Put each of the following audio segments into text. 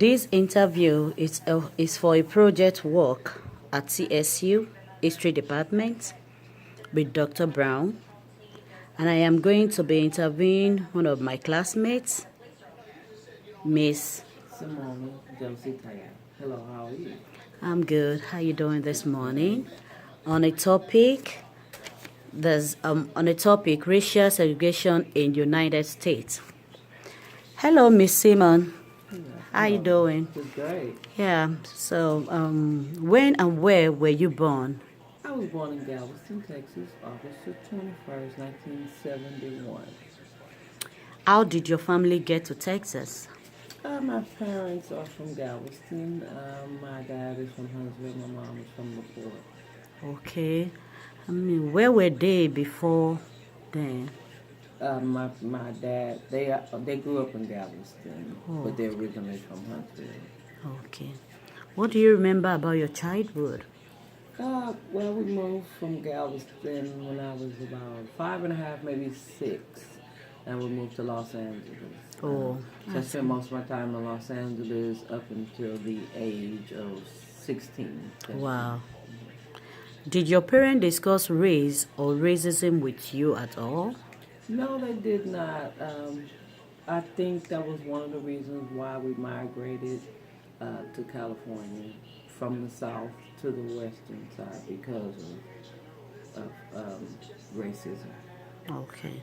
This interview is for a project work at CSU History Department with Dr. Brown, and I am going to be interviewing one of my classmates, Miss Simona, Josey. Hello, how are you? I'm good. How you doing this morning? On a topic, racial segregation in United States. Hello, Miss Simon. How you doing? It's great. Yeah. So, when and where were you born? I was born in Galveston, Texas, August the 21st, 1971. How did your family get to Texas? My parents are from Galveston. My dad is from Huntsville. My mom is from LaPorte. Okay. Where were they before then? My dad, they grew up in Galveston, but they're originally from Huntsville. Okay. What do you remember about your childhood? Well, we moved from Galveston when I was about 5.5, maybe 6, and we moved to Los Angeles. Oh, so I spent most of my time in Los Angeles up until the age of 16. Wow. Did your parents discuss race or racism with you at all? No, they did not. I think that was one of the reasons why we migrated to California from the south to the western side because of racism. Okay.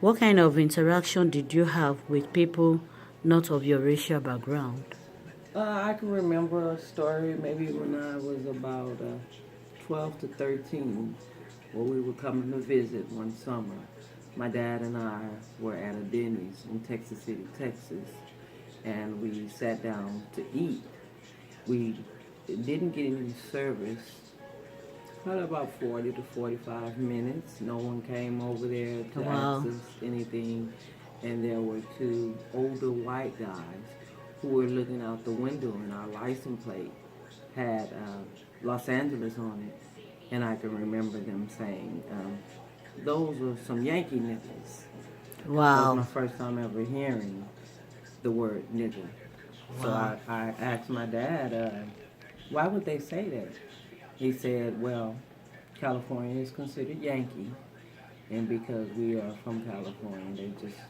What kind of interaction did you have with people not of your racial background? I can remember a story maybe when I was about 12 to 13 where we were coming to visit one summer. My dad and I were at a Denny's in Texas City, Texas, and we sat down to eat. We didn't get any service. Probably about 40 to 45 minutes. No one came over there to ask us anything. And there were two older white guys who were looking out the window, and our license plate had Los Angeles on it. And I can remember them saying, those are some Yankee niggas. Wow. That was my first time ever hearing the word nigger. Wow. So I asked my dad, why would they say that? He said, well, California is considered Yankee, and because we are from California, they just,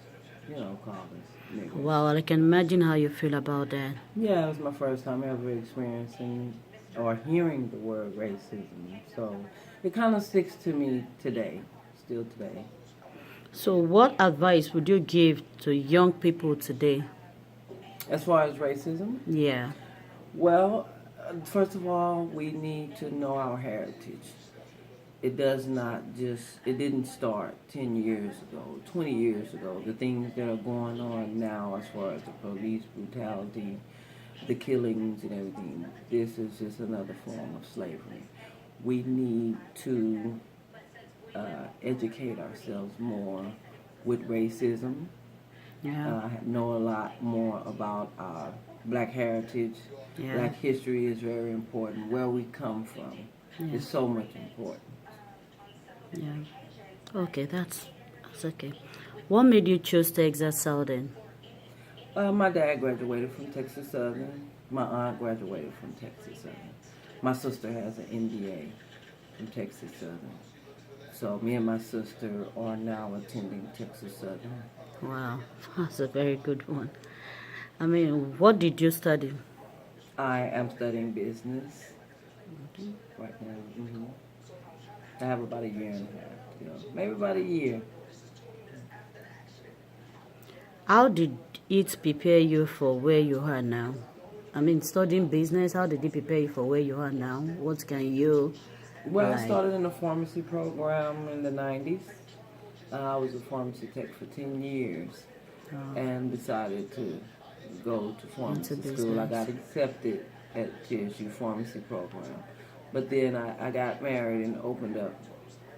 call us niggas. Wow, I can imagine how you feel about that. Yeah, it was my first time ever experiencing or hearing the word racism. So it kind of sticks to me today, still today. So what advice would you give to young people today? As far as racism? Yeah. Well, first of all, we need to know our heritage. It didn't start 10 years ago, 20 years ago. The things that are going on now as far as the police brutality, the killings and everything, this is just another form of slavery. We need to educate ourselves more with racism. Yeah. Know a lot more about our black heritage. Yeah. Black history is very important. Where we come from is so much important. Yeah. Okay, that's okay. What made you choose Texas Southern? My dad graduated from Texas Southern. My aunt graduated from Texas Southern. My sister has an MBA from Texas Southern. So me and my sister are now attending Texas Southern. Wow, that's a very good one. What did you study? I am studying business right now. Mm-hmm. I have about a year and a half, maybe about a year. How did it prepare you for where you are now? Studying business, how did it prepare you for where you are now? What can you... Well, I started in a pharmacy program in the 90s. I was a pharmacy tech for 10 years and decided to go to pharmacy school. I got accepted at TSU pharmacy program. But then I got married and opened up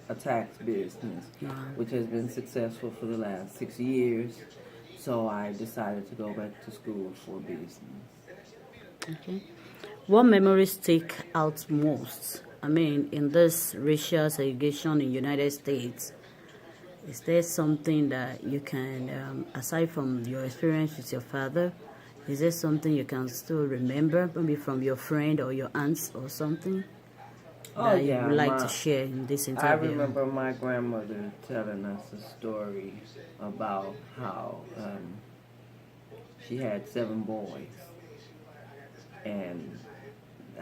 a tax business, which has been successful for the last 6 years. So I decided to go back to school for business. Okay. What memories stick out most? In this racial segregation in the United States, is there something that you can, aside from your experience with your father, Is there something you can still remember, maybe from your friend or your aunts or something that you would like to share in this I interview? remember my grandmother telling us a story about how she had 7 boys, and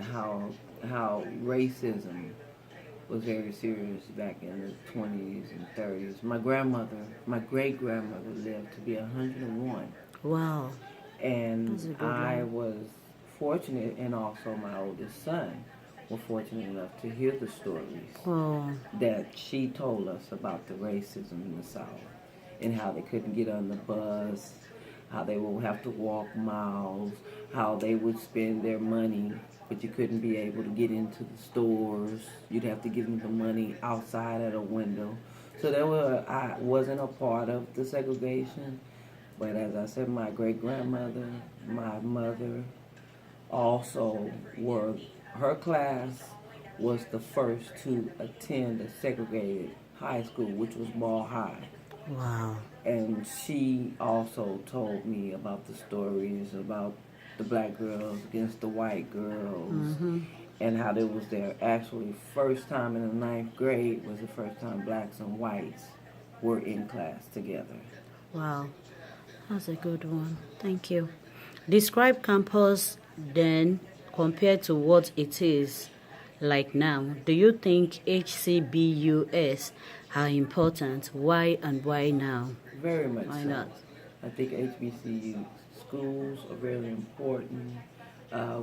how racism was very serious back in the 20s and 30s. My great grandmother lived to be 101. Wow. And I was fortunate, and also my oldest son were fortunate enough to hear the stories that she told us about the racism in the South, and how they couldn't get on the bus, how they would have to walk miles, how they would spend their money, but you couldn't be able to get into the stores. You'd have to give them the money outside at a window. So I wasn't a part of the segregation, but as I said, my great-grandmother, my mother, also her class was the first to attend a segregated high school, which was Ball High. Wow. And she also told me about the stories about the black girls against the white girls, and how it was their actually first time in the 9th grade was the first time blacks and whites were in class together. Wow. That's a good one. Thank you. Describe campus then compared to what it is like now. Do you think HCBUS are important? Why and why now? Very much Why so. not? I think HBCU schools are very important.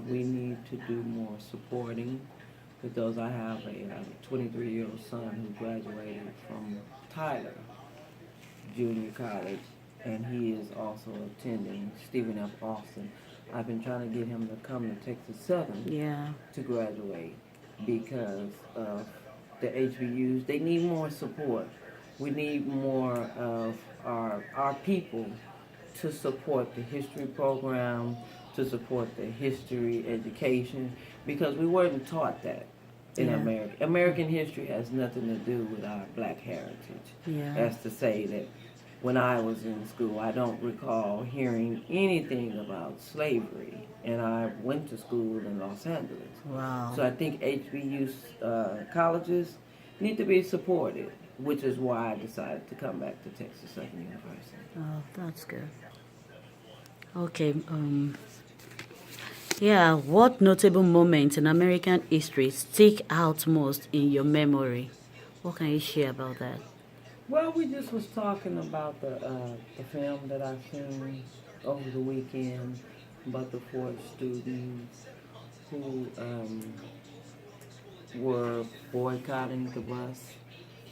We need to do more supporting with those. I have a 23-year-old son who graduated from Tyler Junior College, and he is also attending Stephen F. Austin. I've been trying to get him to come to Texas Southern to graduate because of the HBUs. They need more support. We need more of our people to support the history program, to support the history education, because we weren't taught that in America. American history has nothing to do with our black heritage. That's to say that when I was in school, I don't recall hearing anything about slavery, and I went to school in Los Angeles. Wow. So I think HBU colleges need to be supported, which is why I decided to come back to Texas Southern University. Oh, that's good. Okay. What notable moment in American history stick out most in your memory? What can you share about that? Well, we just was talking about the film that I seen over the weekend about the 4 students who were boycotting the bus.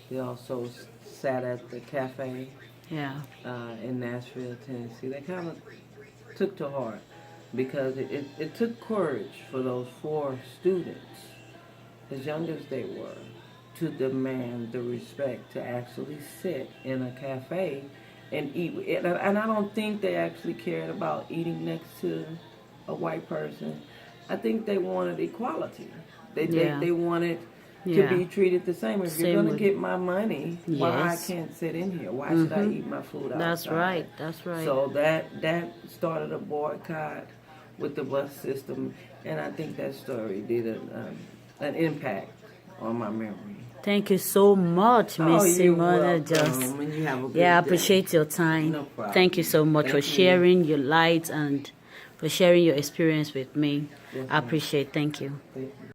They also sat at the cafe in Nashville, Tennessee. They kind of took to heart because it took courage for those 4 students, as young as they were, to demand the respect to actually sit in a cafe and eat. And I don't think they actually cared about eating next to a white person. I think they wanted equality. They wanted to be treated the same. If you're going to get my money, why I can't sit in here? Why should I eat my food outside? That's right. So that started a boycott with the bus system, and I think that story did an impact on my memory. Thank you so much, Miss Simona. I appreciate your time. No problem. Thank you so much for sharing your light and for sharing your experience with me. I appreciate it. Thank you. Thank you.